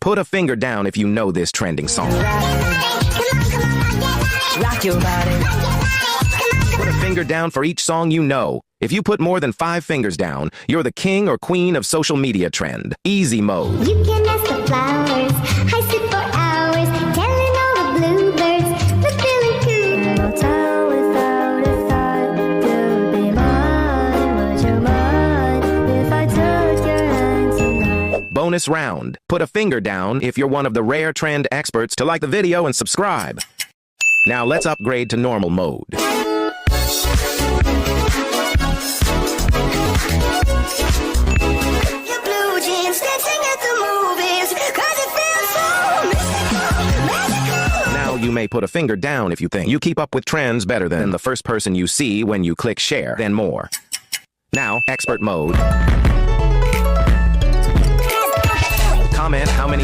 Put a finger down if you know this trending song. Rock your body. Put a finger down for each song you know. If you put more than 5 fingers down, you're the king or queen of social media trend. Easy mode. You can ask the flowers. I sit for hours telling all the bluebirds they're feeling cool. No time without a thought. You'd be mine. Would you mind if I took your hand tonight? Bonus round. Put a finger down if you're one of the rare trend experts to like the video and subscribe. Now let's upgrade to normal mode. Your blue jeans dancing at the movies 'cause it feels so magical. Now you may put a finger down if you think you keep up with trends better than the first person you see when you click share, then more. Now, expert mode. Comment how many